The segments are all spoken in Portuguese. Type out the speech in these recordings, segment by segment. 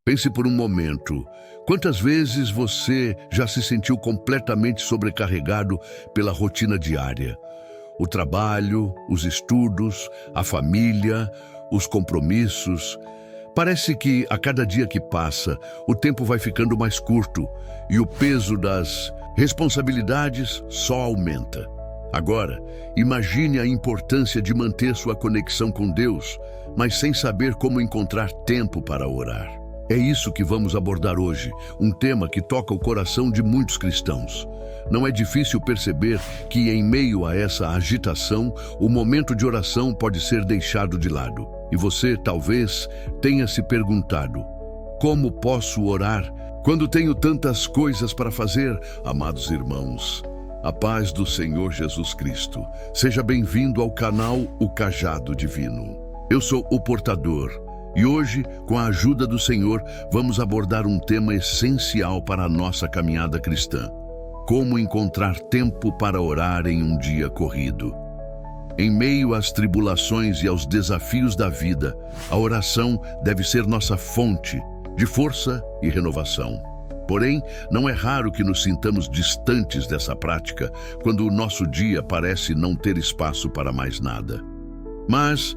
Pense por um momento. Quantas vezes você já se sentiu completamente sobrecarregado pela rotina diária? O trabalho, os estudos, a família, os compromissos. Parece que a cada dia que passa, o tempo vai ficando mais curto e o peso das responsabilidades só aumenta. Agora, imagine a importância de manter sua conexão com Deus, mas sem saber como encontrar tempo para orar. É isso que vamos abordar hoje, um tema que toca o coração de muitos cristãos. Não é difícil perceber que, em meio a essa agitação, o momento de oração pode ser deixado de lado. E você, talvez, tenha se perguntado: como posso orar quando tenho tantas coisas para fazer? Amados irmãos, a paz do Senhor Jesus Cristo. Seja bem-vindo ao canal O Cajado Divino. Eu sou o portador. E hoje, com a ajuda do Senhor, vamos abordar um tema essencial para a nossa caminhada cristã: como encontrar tempo para orar em um dia corrido. Em meio às tribulações e aos desafios da vida, a oração deve ser nossa fonte de força e renovação. Porém, não é raro que nos sintamos distantes dessa prática quando o nosso dia parece não ter espaço para mais nada. Mas,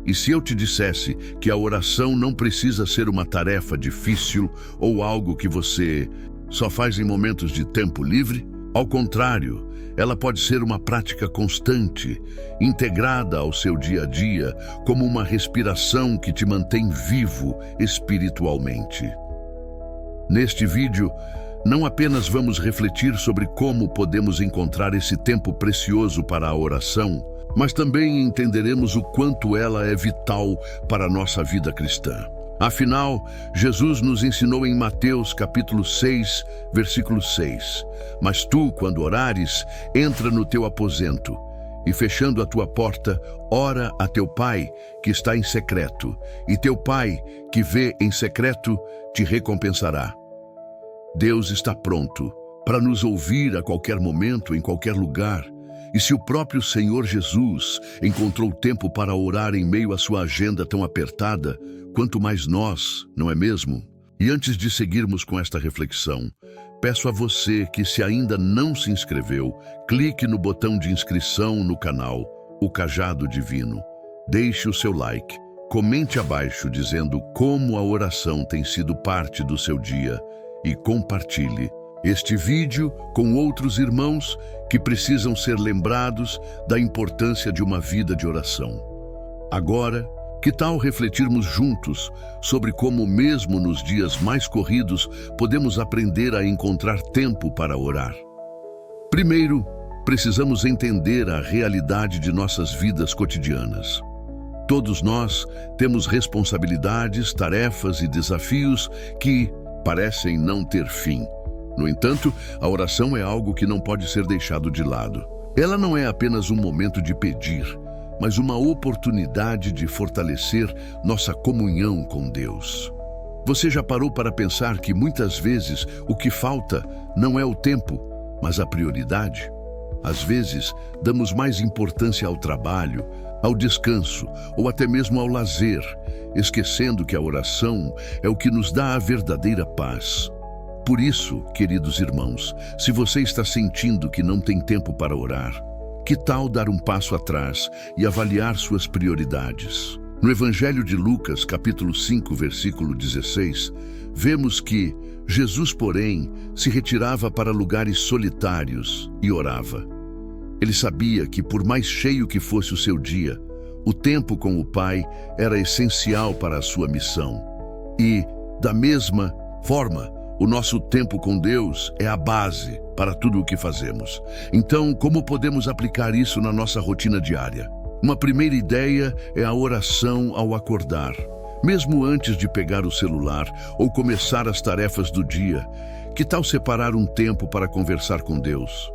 e se eu te dissesse que a oração não precisa ser uma tarefa difícil ou algo que você só faz em momentos de tempo livre? Ao contrário, ela pode ser uma prática constante, integrada ao seu dia a dia, como uma respiração que te mantém vivo espiritualmente. Neste vídeo, não apenas vamos refletir sobre como podemos encontrar esse tempo precioso para a oração, mas também entenderemos o quanto ela é vital para a nossa vida cristã. Afinal, Jesus nos ensinou em Mateus capítulo 6, versículo 6. Mas tu, quando orares, entra no teu aposento e, fechando a tua porta, ora a teu Pai que está em secreto, e teu Pai que vê em secreto te recompensará. Deus está pronto para nos ouvir a qualquer momento, em qualquer lugar. E se o próprio Senhor Jesus encontrou tempo para orar em meio à sua agenda tão apertada, quanto mais nós, não é mesmo? E antes de seguirmos com esta reflexão, peço a você que, se ainda não se inscreveu, clique no botão de inscrição no canal O Cajado Divino. Deixe o seu like, comente abaixo dizendo como a oração tem sido parte do seu dia e compartilhe este vídeo com outros irmãos que precisam ser lembrados da importância de uma vida de oração. Agora, que tal refletirmos juntos sobre como, mesmo nos dias mais corridos, podemos aprender a encontrar tempo para orar? Primeiro, precisamos entender a realidade de nossas vidas cotidianas. Todos nós temos responsabilidades, tarefas e desafios que parecem não ter fim. No entanto, a oração é algo que não pode ser deixado de lado. Ela não é apenas um momento de pedir, mas uma oportunidade de fortalecer nossa comunhão com Deus. Você já parou para pensar que muitas vezes o que falta não é o tempo, mas a prioridade? Às vezes, damos mais importância ao trabalho, ao descanso ou até mesmo ao lazer, esquecendo que a oração é o que nos dá a verdadeira paz. Por isso, queridos irmãos, se você está sentindo que não tem tempo para orar, que tal dar um passo atrás e avaliar suas prioridades? No Evangelho de Lucas, capítulo 5, versículo 16, vemos que Jesus, porém, se retirava para lugares solitários e orava. Ele sabia que, por mais cheio que fosse o seu dia, o tempo com o Pai era essencial para a sua missão. E, da mesma forma, o nosso tempo com Deus é a base para tudo o que fazemos. Então, como podemos aplicar isso na nossa rotina diária? Uma primeira ideia é a oração ao acordar. Mesmo antes de pegar o celular ou começar as tarefas do dia, que tal separar um tempo para conversar com Deus?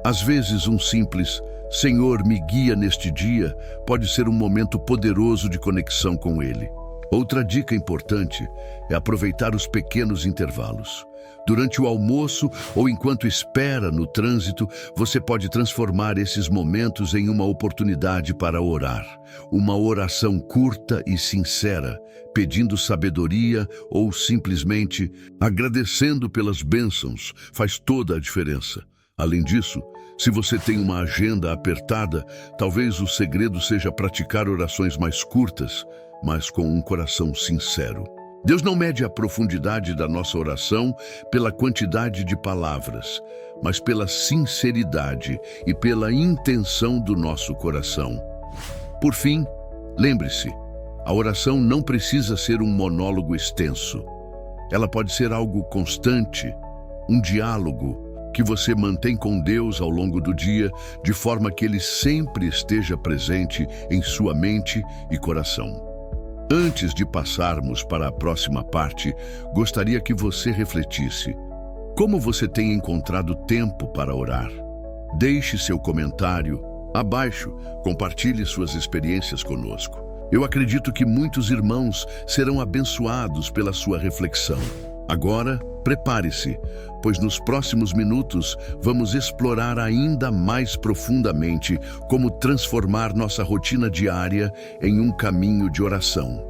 Às vezes, um simples "Senhor, me guia neste dia" pode ser um momento poderoso de conexão com Ele. Outra dica importante é aproveitar os pequenos intervalos. Durante o almoço ou enquanto espera no trânsito, você pode transformar esses momentos em uma oportunidade para orar. Uma oração curta e sincera, pedindo sabedoria ou simplesmente agradecendo pelas bênçãos, faz toda a diferença. Além disso, se você tem uma agenda apertada, talvez o segredo seja praticar orações mais curtas, mas com um coração sincero. Deus não mede a profundidade da nossa oração pela quantidade de palavras, mas pela sinceridade e pela intenção do nosso coração. Por fim, lembre-se, a oração não precisa ser um monólogo extenso. Ela pode ser algo constante, um diálogo que você mantém com Deus ao longo do dia, de forma que Ele sempre esteja presente em sua mente e coração. Antes de passarmos para a próxima parte, gostaria que você refletisse. Como você tem encontrado tempo para orar? Deixe seu comentário abaixo, compartilhe suas experiências conosco. Eu acredito que muitos irmãos serão abençoados pela sua reflexão. Agora, prepare-se, pois nos próximos minutos vamos explorar ainda mais profundamente como transformar nossa rotina diária em um caminho de oração.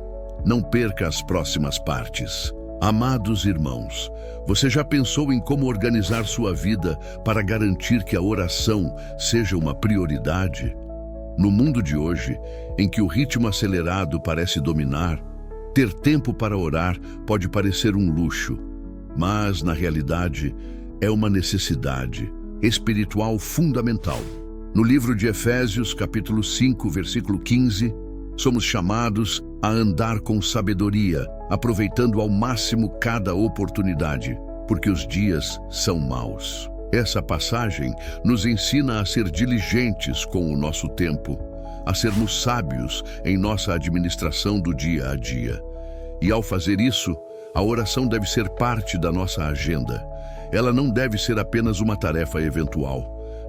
Não perca as próximas partes. Amados irmãos, você já pensou em como organizar sua vida para garantir que a oração seja uma prioridade? No mundo de hoje, em que o ritmo acelerado parece dominar, ter tempo para orar pode parecer um luxo, mas, na realidade, é uma necessidade espiritual fundamental. No livro de Efésios, capítulo 5, versículo 15, somos chamados a andar com sabedoria, aproveitando ao máximo cada oportunidade, porque os dias são maus. Essa passagem nos ensina a ser diligentes com o nosso tempo, a sermos sábios em nossa administração do dia a dia. E ao fazer isso, a oração deve ser parte da nossa agenda. Ela não deve ser apenas uma tarefa eventual,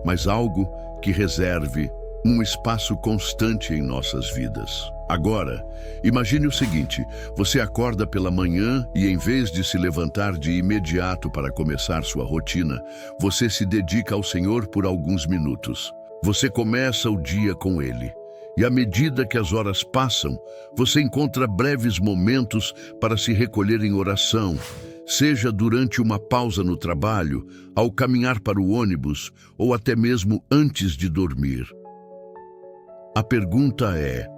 mas algo que reserve um espaço constante em nossas vidas. Agora, imagine o seguinte: você acorda pela manhã e, em vez de se levantar de imediato para começar sua rotina, você se dedica ao Senhor por alguns minutos. Você começa o dia com Ele. E à medida que as horas passam, você encontra breves momentos para se recolher em oração, seja durante uma pausa no trabalho, ao caminhar para o ônibus ou até mesmo antes de dormir. A pergunta é: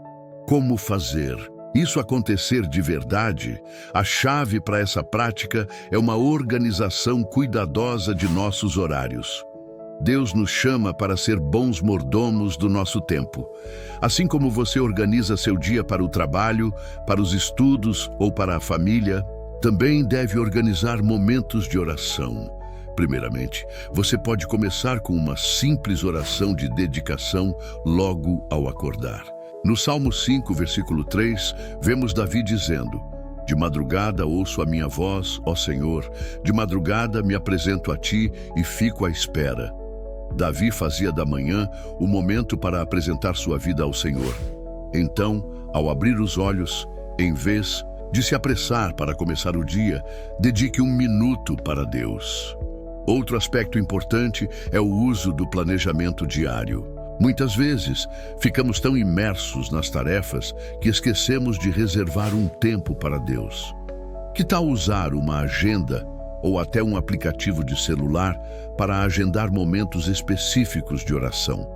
como fazer isso acontecer de verdade? A chave para essa prática é uma organização cuidadosa de nossos horários. Deus nos chama para ser bons mordomos do nosso tempo. Assim como você organiza seu dia para o trabalho, para os estudos ou para a família, também deve organizar momentos de oração. Primeiramente, você pode começar com uma simples oração de dedicação logo ao acordar. No Salmo 5, versículo 3, vemos Davi dizendo: de madrugada ouço a minha voz, ó Senhor, de madrugada me apresento a Ti e fico à espera. Davi fazia da manhã o momento para apresentar sua vida ao Senhor. Então, ao abrir os olhos, em vez de se apressar para começar o dia, dedique um minuto para Deus. Outro aspecto importante é o uso do planejamento diário. Muitas vezes, ficamos tão imersos nas tarefas que esquecemos de reservar um tempo para Deus. Que tal usar uma agenda ou até um aplicativo de celular para agendar momentos específicos de oração?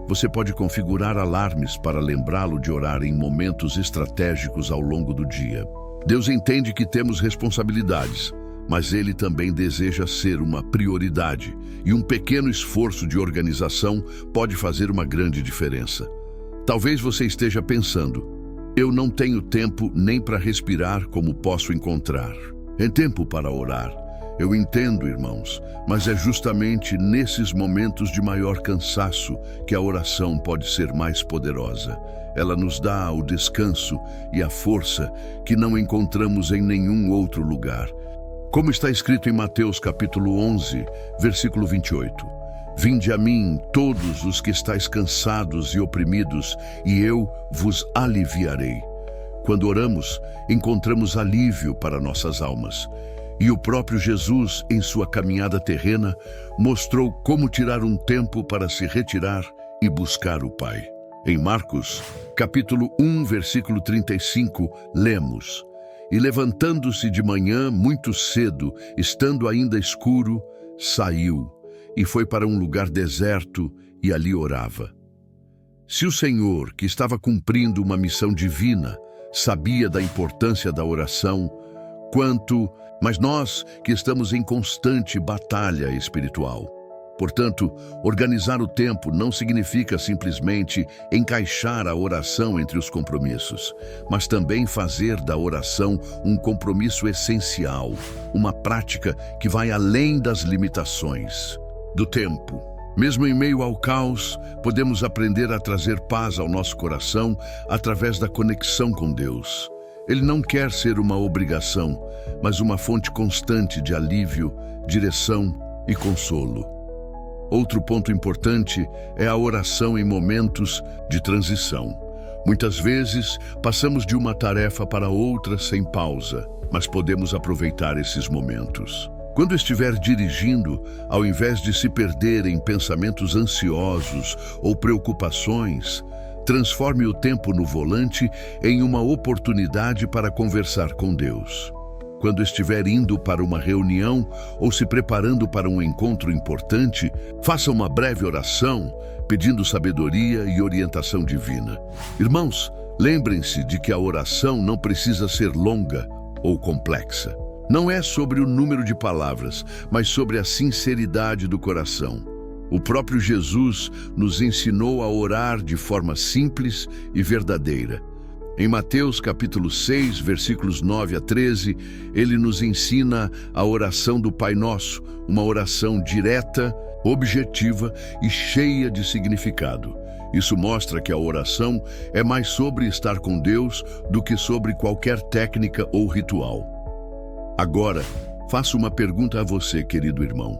Você pode configurar alarmes para lembrá-lo de orar em momentos estratégicos ao longo do dia. Deus entende que temos responsabilidades, mas Ele também deseja ser uma prioridade, e um pequeno esforço de organização pode fazer uma grande diferença. Talvez você esteja pensando: eu não tenho tempo nem para respirar como posso encontrar. É tempo para orar. Eu entendo, irmãos, mas é justamente nesses momentos de maior cansaço que a oração pode ser mais poderosa. Ela nos dá o descanso e a força que não encontramos em nenhum outro lugar. Como está escrito em Mateus capítulo 11, versículo 28. Vinde a mim, todos os que estáis cansados e oprimidos, e eu vos aliviarei. Quando oramos, encontramos alívio para nossas almas. E o próprio Jesus, em sua caminhada terrena, mostrou como tirar um tempo para se retirar e buscar o Pai. Em Marcos, capítulo 1, versículo 35, lemos: E levantando-se de manhã muito cedo, estando ainda escuro, saiu e foi para um lugar deserto e ali orava. Se o Senhor, que estava cumprindo uma missão divina, sabia da importância da oração, mas nós que estamos em constante batalha espiritual. Portanto, organizar o tempo não significa simplesmente encaixar a oração entre os compromissos, mas também fazer da oração um compromisso essencial, uma prática que vai além das limitações do tempo. Mesmo em meio ao caos, podemos aprender a trazer paz ao nosso coração através da conexão com Deus. Ele não quer ser uma obrigação, mas uma fonte constante de alívio, direção e consolo. Outro ponto importante é a oração em momentos de transição. Muitas vezes, passamos de uma tarefa para outra sem pausa, mas podemos aproveitar esses momentos. Quando estiver dirigindo, ao invés de se perder em pensamentos ansiosos ou preocupações, transforme o tempo no volante em uma oportunidade para conversar com Deus. Quando estiver indo para uma reunião ou se preparando para um encontro importante, faça uma breve oração, pedindo sabedoria e orientação divina. Irmãos, lembrem-se de que a oração não precisa ser longa ou complexa. Não é sobre o número de palavras, mas sobre a sinceridade do coração. O próprio Jesus nos ensinou a orar de forma simples e verdadeira. Em Mateus capítulo 6, versículos 9 a 13, ele nos ensina a oração do Pai Nosso, uma oração direta, objetiva e cheia de significado. Isso mostra que a oração é mais sobre estar com Deus do que sobre qualquer técnica ou ritual. Agora, faço uma pergunta a você, querido irmão.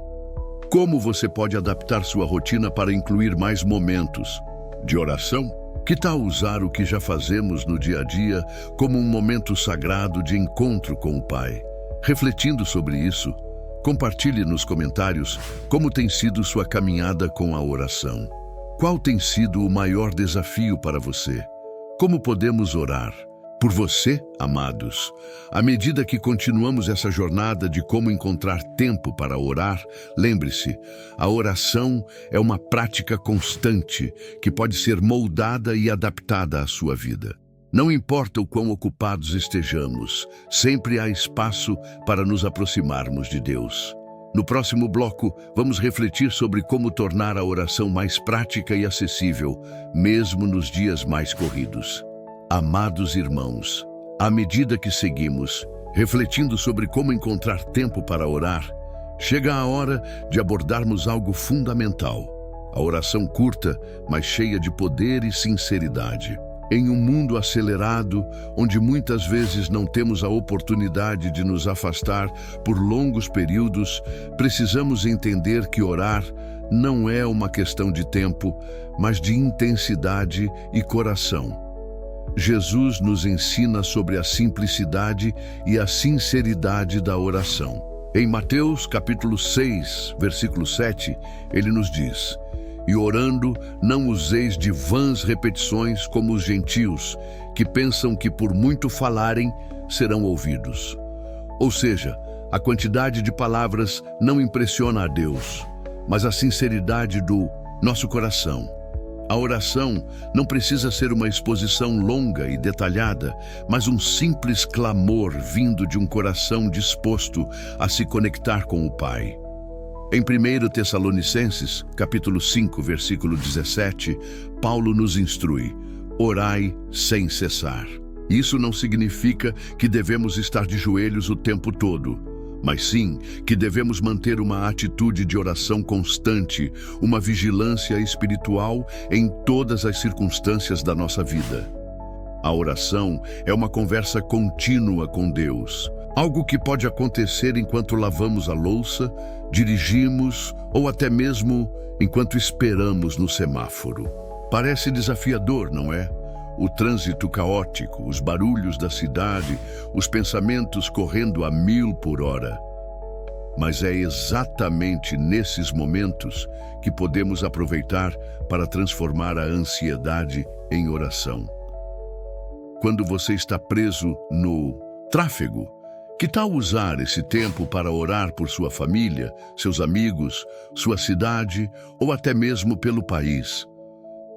Como você pode adaptar sua rotina para incluir mais momentos de oração? Que tal usar o que já fazemos no dia a dia como um momento sagrado de encontro com o Pai? Refletindo sobre isso, compartilhe nos comentários como tem sido sua caminhada com a oração. Qual tem sido o maior desafio para você? Como podemos orar por você, amados? À medida que continuamos essa jornada de como encontrar tempo para orar, lembre-se, a oração é uma prática constante que pode ser moldada e adaptada à sua vida. Não importa o quão ocupados estejamos, sempre há espaço para nos aproximarmos de Deus. No próximo bloco, vamos refletir sobre como tornar a oração mais prática e acessível, mesmo nos dias mais corridos. Amados irmãos, à medida que seguimos, refletindo sobre como encontrar tempo para orar, chega a hora de abordarmos algo fundamental: a oração curta, mas cheia de poder e sinceridade. Em um mundo acelerado, onde muitas vezes não temos a oportunidade de nos afastar por longos períodos, precisamos entender que orar não é uma questão de tempo, mas de intensidade e coração. Jesus nos ensina sobre a simplicidade e a sinceridade da oração. Em Mateus capítulo 6, versículo 7, ele nos diz: E orando, não useis de vãs repetições como os gentios, que pensam que por muito falarem serão ouvidos. Ou seja, a quantidade de palavras não impressiona a Deus, mas a sinceridade do nosso coração. A oração não precisa ser uma exposição longa e detalhada, mas um simples clamor vindo de um coração disposto a se conectar com o Pai. Em 1 Tessalonicenses, capítulo 5, versículo 17, Paulo nos instrui: orai sem cessar. Isso não significa que devemos estar de joelhos o tempo todo, mas sim que devemos manter uma atitude de oração constante, uma vigilância espiritual em todas as circunstâncias da nossa vida. A oração é uma conversa contínua com Deus, algo que pode acontecer enquanto lavamos a louça, dirigimos ou até mesmo enquanto esperamos no semáforo. Parece desafiador, não é? o trânsito caótico, os barulhos da cidade, os pensamentos correndo a 1000 por hora. Mas é exatamente nesses momentos que podemos aproveitar para transformar a ansiedade em oração. Quando você está preso no tráfego, que tal usar esse tempo para orar por sua família, seus amigos, sua cidade ou até mesmo pelo país?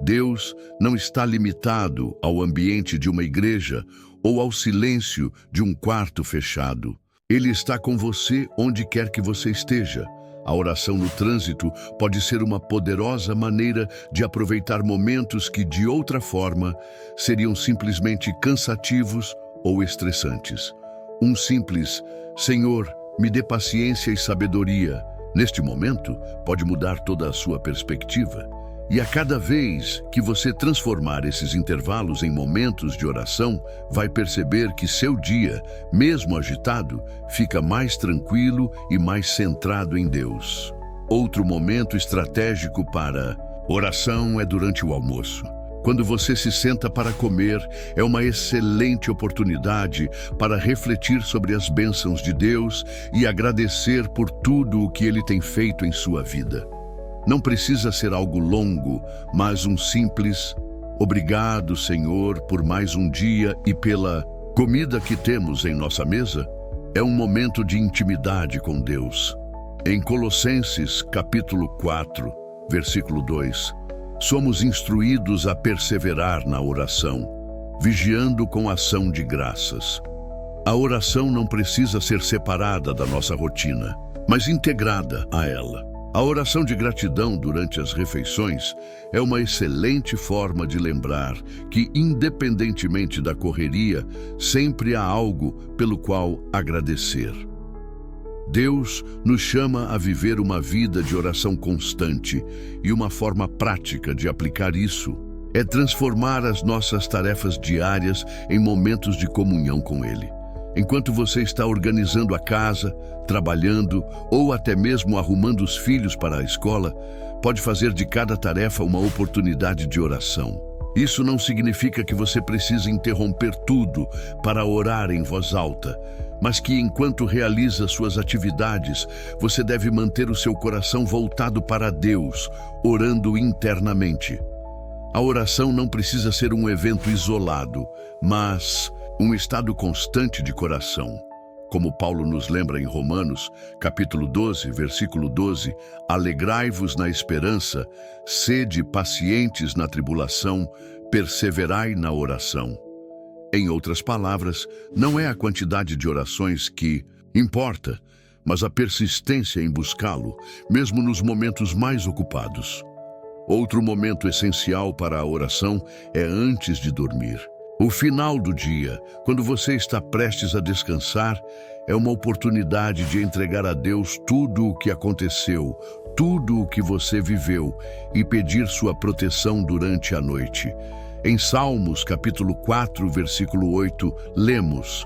Deus não está limitado ao ambiente de uma igreja ou ao silêncio de um quarto fechado. Ele está com você onde quer que você esteja. A oração no trânsito pode ser uma poderosa maneira de aproveitar momentos que, de outra forma, seriam simplesmente cansativos ou estressantes. Um simples "Senhor, me dê paciência e sabedoria", neste momento, pode mudar toda a sua perspectiva. E a cada vez que você transformar esses intervalos em momentos de oração, vai perceber que seu dia, mesmo agitado, fica mais tranquilo e mais centrado em Deus. Outro momento estratégico para oração é durante o almoço. Quando você se senta para comer, é uma excelente oportunidade para refletir sobre as bênçãos de Deus e agradecer por tudo o que Ele tem feito em sua vida. Não precisa ser algo longo, mas um simples "Obrigado, Senhor, por mais um dia e pela comida que temos em nossa mesa", é um momento de intimidade com Deus. Em Colossenses, capítulo 4, versículo 2, somos instruídos a perseverar na oração, vigiando com ação de graças. A oração não precisa ser separada da nossa rotina, mas integrada a ela. A oração de gratidão durante as refeições é uma excelente forma de lembrar que, independentemente da correria, sempre há algo pelo qual agradecer. Deus nos chama a viver uma vida de oração constante, e uma forma prática de aplicar isso é transformar as nossas tarefas diárias em momentos de comunhão com Ele. Enquanto você está organizando a casa, trabalhando ou até mesmo arrumando os filhos para a escola, pode fazer de cada tarefa uma oportunidade de oração. Isso não significa que você precisa interromper tudo para orar em voz alta, mas que enquanto realiza suas atividades, você deve manter o seu coração voltado para Deus, orando internamente. A oração não precisa ser um evento isolado, mas um estado constante de coração. Como Paulo nos lembra em Romanos, capítulo 12, versículo 12, "Alegrai-vos na esperança, sede pacientes na tribulação, perseverai na oração." Em outras palavras, não é a quantidade de orações que importa, mas a persistência em buscá-lo, mesmo nos momentos mais ocupados. Outro momento essencial para a oração é antes de dormir. O final do dia, quando você está prestes a descansar, é uma oportunidade de entregar a Deus tudo o que aconteceu, tudo o que você viveu, e pedir sua proteção durante a noite. Em Salmos, capítulo 4, versículo 8, lemos: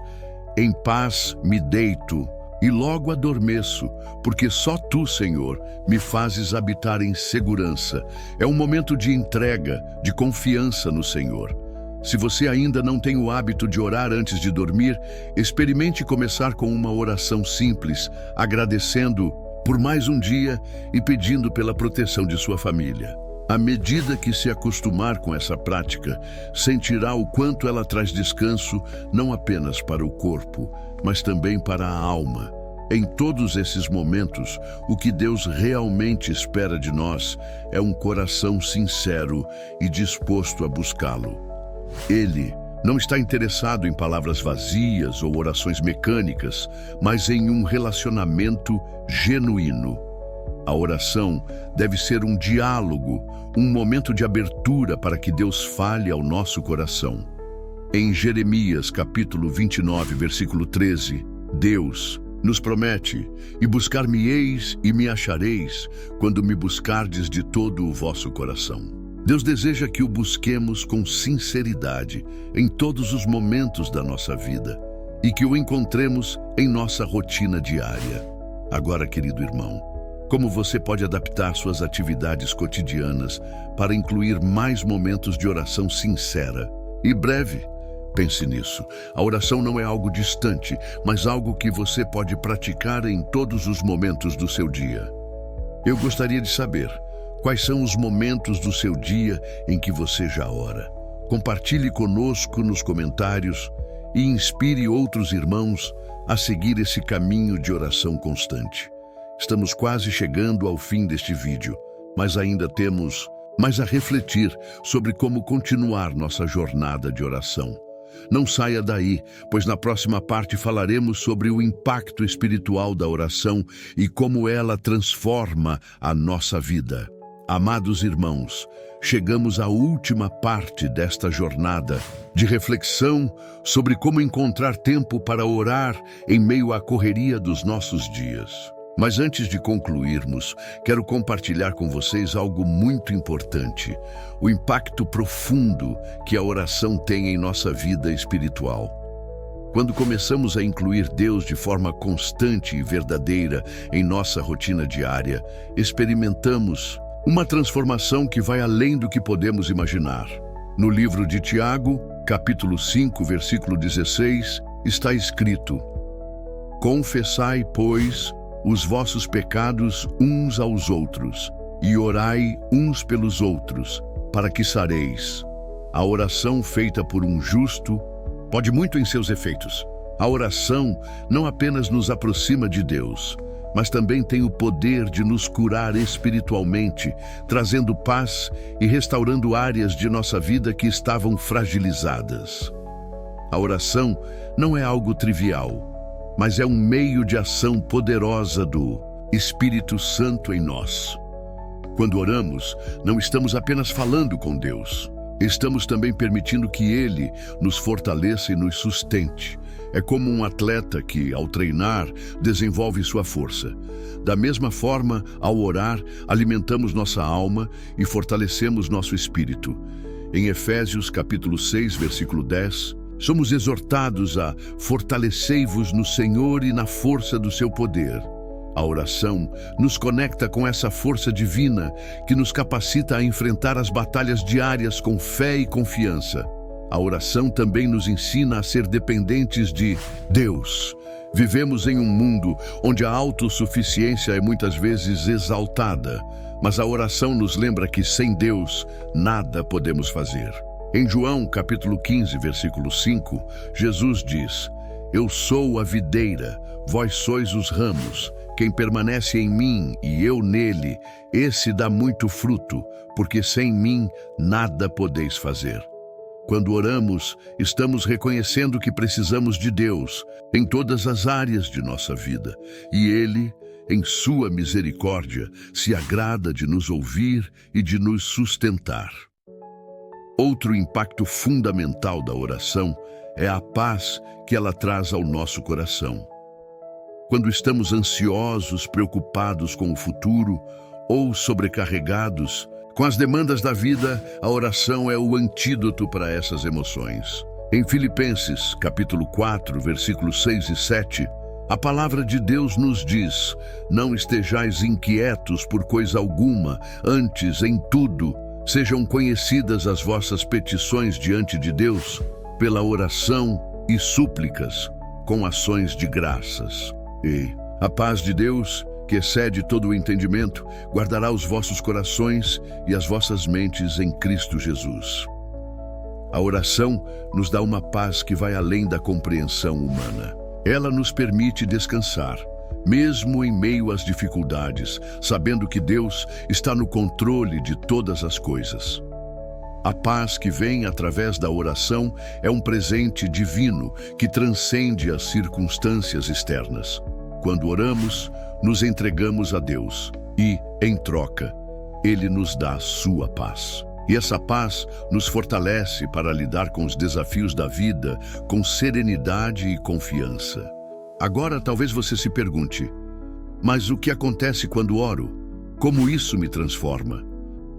"Em paz me deito e logo adormeço, porque só Tu, Senhor, me fazes habitar em segurança." É um momento de entrega, de confiança no Senhor. Se você ainda não tem o hábito de orar antes de dormir, experimente começar com uma oração simples, agradecendo por mais um dia e pedindo pela proteção de sua família. À medida que se acostumar com essa prática, sentirá o quanto ela traz descanso não apenas para o corpo, mas também para a alma. Em todos esses momentos, o que Deus realmente espera de nós é um coração sincero e disposto a buscá-lo. Ele não está interessado em palavras vazias ou orações mecânicas, mas em um relacionamento genuíno. A oração deve ser um diálogo, um momento de abertura para que Deus fale ao nosso coração. Em Jeremias, capítulo 29, versículo 13, Deus nos promete: "E buscar-me-eis e me achareis, quando me buscardes de todo o vosso coração." Deus deseja que o busquemos com sinceridade em todos os momentos da nossa vida e que o encontremos em nossa rotina diária. Agora, querido irmão, como você pode adaptar suas atividades cotidianas para incluir mais momentos de oração sincera? e breve. Pense nisso. A oração não é algo distante, mas algo que você pode praticar em todos os momentos do seu dia. Eu gostaria de saber quais são os momentos do seu dia em que você já ora. Compartilhe conosco nos comentários e inspire outros irmãos a seguir esse caminho de oração constante. Estamos quase chegando ao fim deste vídeo, mas ainda temos mais a refletir sobre como continuar nossa jornada de oração. Não saia daí, pois na próxima parte falaremos sobre o impacto espiritual da oração e como ela transforma a nossa vida. Amados irmãos, chegamos à última parte desta jornada de reflexão sobre como encontrar tempo para orar em meio à correria dos nossos dias. Mas antes de concluirmos, quero compartilhar com vocês algo muito importante: o impacto profundo que a oração tem em nossa vida espiritual. Quando começamos a incluir Deus de forma constante e verdadeira em nossa rotina diária, experimentamos uma transformação que vai além do que podemos imaginar. No livro de Tiago, capítulo 5, versículo 16, está escrito: Confessai, pois, os vossos pecados uns aos outros, e orai uns pelos outros, para que sareis. A oração feita por um justo pode muito em seus efeitos. A oração não apenas nos aproxima de Deus, mas também tem o poder de nos curar espiritualmente, trazendo paz e restaurando áreas de nossa vida que estavam fragilizadas. A oração não é algo trivial, mas é um meio de ação poderosa do Espírito Santo em nós. Quando oramos, não estamos apenas falando com Deus, estamos também permitindo que Ele nos fortaleça e nos sustente. É como um atleta que, ao treinar, desenvolve sua força. Da mesma forma, ao orar, alimentamos nossa alma e fortalecemos nosso espírito. Em Efésios capítulo 6, versículo 10, somos exortados a fortalecei-vos no Senhor e na força do seu poder. A oração nos conecta com essa força divina que nos capacita a enfrentar as batalhas diárias com fé e confiança. A oração também nos ensina a ser dependentes de Deus. Vivemos em um mundo onde a autossuficiência é muitas vezes exaltada, mas a oração nos lembra que sem Deus nada podemos fazer. Em João, capítulo 15, versículo 5, Jesus diz: Eu sou a videira, vós sois os ramos. Quem permanece em mim e eu nele, esse dá muito fruto, porque sem mim nada podeis fazer. Quando oramos, estamos reconhecendo que precisamos de Deus em todas as áreas de nossa vida, e Ele, em sua misericórdia, se agrada de nos ouvir e de nos sustentar. Outro impacto fundamental da oração é a paz que ela traz ao nosso coração. Quando estamos ansiosos, preocupados com o futuro ou sobrecarregados com as demandas da vida, a oração é o antídoto para essas emoções. Em Filipenses, capítulo 4, versículos 6 e 7, a palavra de Deus nos diz: Não estejais inquietos por coisa alguma, antes, em tudo, sejam conhecidas as vossas petições diante de Deus, pela oração e súplicas, com ações de graças. E a paz de Deus, que excede todo o entendimento, guardará os vossos corações e as vossas mentes em Cristo Jesus. A oração nos dá uma paz que vai além da compreensão humana. Ela nos permite descansar, mesmo em meio às dificuldades, sabendo que Deus está no controle de todas as coisas. A paz que vem através da oração é um presente divino que transcende as circunstâncias externas. Quando oramos, nos entregamos a Deus e, em troca, Ele nos dá a sua paz. E essa paz nos fortalece para lidar com os desafios da vida com serenidade e confiança. Agora talvez você se pergunte: mas o que acontece quando oro? Como isso me transforma?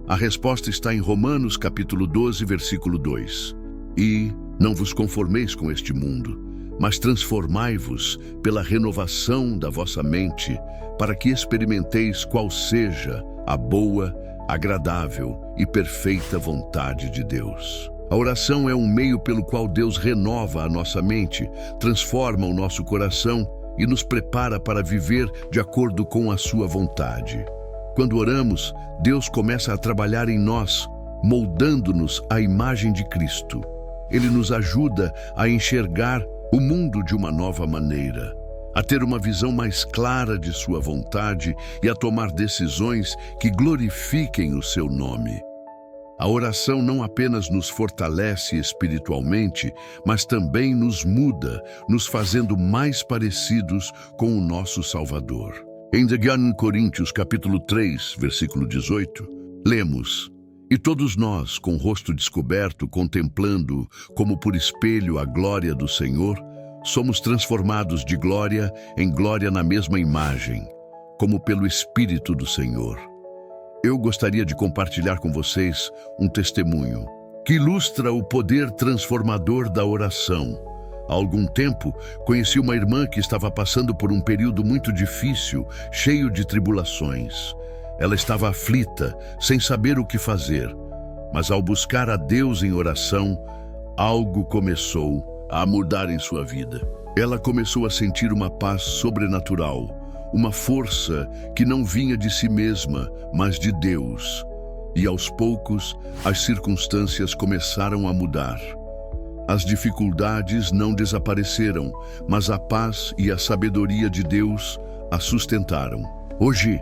A resposta está em Romanos capítulo 12, versículo 2. E não vos conformeis com este mundo, mas transformai-vos pela renovação da vossa mente, para que experimenteis qual seja a boa, agradável e perfeita vontade de Deus. A oração é um meio pelo qual Deus renova a nossa mente, transforma o nosso coração e nos prepara para viver de acordo com a sua vontade. Quando oramos, Deus começa a trabalhar em nós, moldando-nos à imagem de Cristo. Ele nos ajuda a enxergar o mundo de uma nova maneira, a ter uma visão mais clara de sua vontade e a tomar decisões que glorifiquem o seu nome. A oração não apenas nos fortalece espiritualmente, mas também nos muda, nos fazendo mais parecidos com o nosso Salvador. Em 2 Coríntios capítulo 3, versículo 18, lemos: "E todos nós, com o rosto descoberto, contemplando como por espelho a glória do Senhor, somos transformados de glória em glória na mesma imagem, como pelo Espírito do Senhor." Eu gostaria de compartilhar com vocês um testemunho que ilustra o poder transformador da oração. Há algum tempo, conheci uma irmã que estava passando por um período muito difícil, cheio de tribulações. Ela estava aflita, sem saber o que fazer, mas ao buscar a Deus em oração, algo começou a mudar em sua vida. Ela começou a sentir uma paz sobrenatural, uma força que não vinha de si mesma, mas de Deus. E aos poucos, as circunstâncias começaram a mudar. As dificuldades não desapareceram, mas a paz e a sabedoria de Deus a sustentaram. Hoje,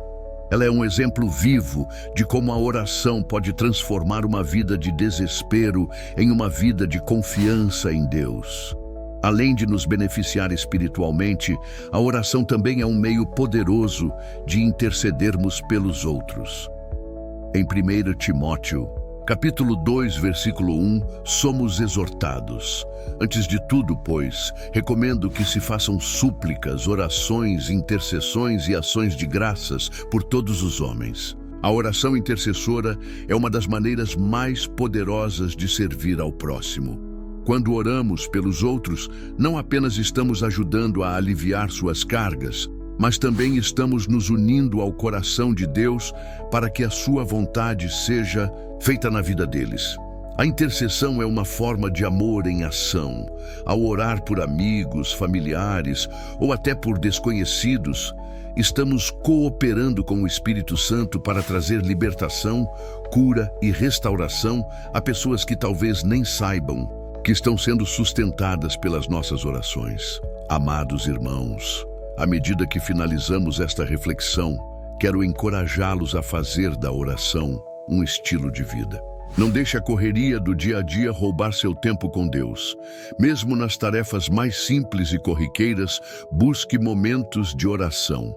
ela é um exemplo vivo de como a oração pode transformar uma vida de desespero em uma vida de confiança em Deus. Além de nos beneficiar espiritualmente, a oração também é um meio poderoso de intercedermos pelos outros. Em 1 Timóteo, capítulo 2, versículo 1, somos exortados: "Antes de tudo, pois, recomendo que se façam súplicas, orações, intercessões e ações de graças por todos os homens." A oração intercessora é uma das maneiras mais poderosas de servir ao próximo. Quando oramos pelos outros, não apenas estamos ajudando a aliviar suas cargas, mas também estamos nos unindo ao coração de Deus para que a sua vontade seja feita na vida deles. A intercessão é uma forma de amor em ação. Ao orar por amigos, familiares ou até por desconhecidos, estamos cooperando com o Espírito Santo para trazer libertação, cura e restauração a pessoas que talvez nem saibam que estão sendo sustentadas pelas nossas orações. Amados irmãos, à medida que finalizamos esta reflexão, quero encorajá-los a fazer da oração um estilo de vida. Não deixe a correria do dia a dia roubar seu tempo com Deus. Mesmo nas tarefas mais simples e corriqueiras, busque momentos de oração.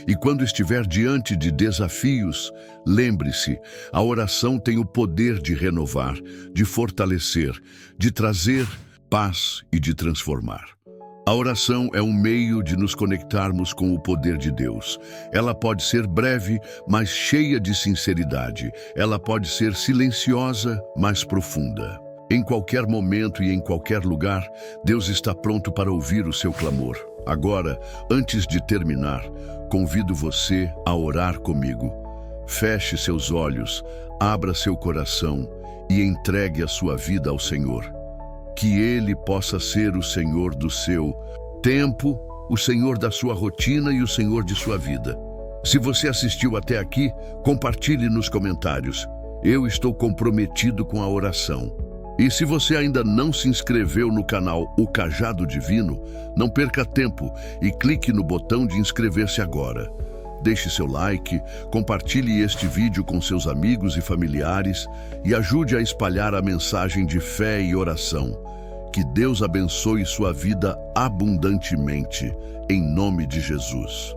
E quando estiver diante de desafios, lembre-se, a oração tem o poder de renovar, de fortalecer, de trazer paz e de transformar. A oração é um meio de nos conectarmos com o poder de Deus. Ela pode ser breve, mas cheia de sinceridade. Ela pode ser silenciosa, mas profunda. Em qualquer momento e em qualquer lugar, Deus está pronto para ouvir o seu clamor. Agora, antes de terminar, convido você a orar comigo. Feche seus olhos, abra seu coração e entregue a sua vida ao Senhor. Que Ele possa ser o Senhor do seu tempo, o Senhor da sua rotina e o Senhor de sua vida. Se você assistiu até aqui, compartilhe nos comentários. Eu estou comprometido com a oração. E se você ainda não se inscreveu no canal O Cajado Divino, não perca tempo e clique no botão de inscrever-se agora. Deixe seu like, compartilhe este vídeo com seus amigos e familiares e ajude a espalhar a mensagem de fé e oração. Que Deus abençoe sua vida abundantemente, em nome de Jesus.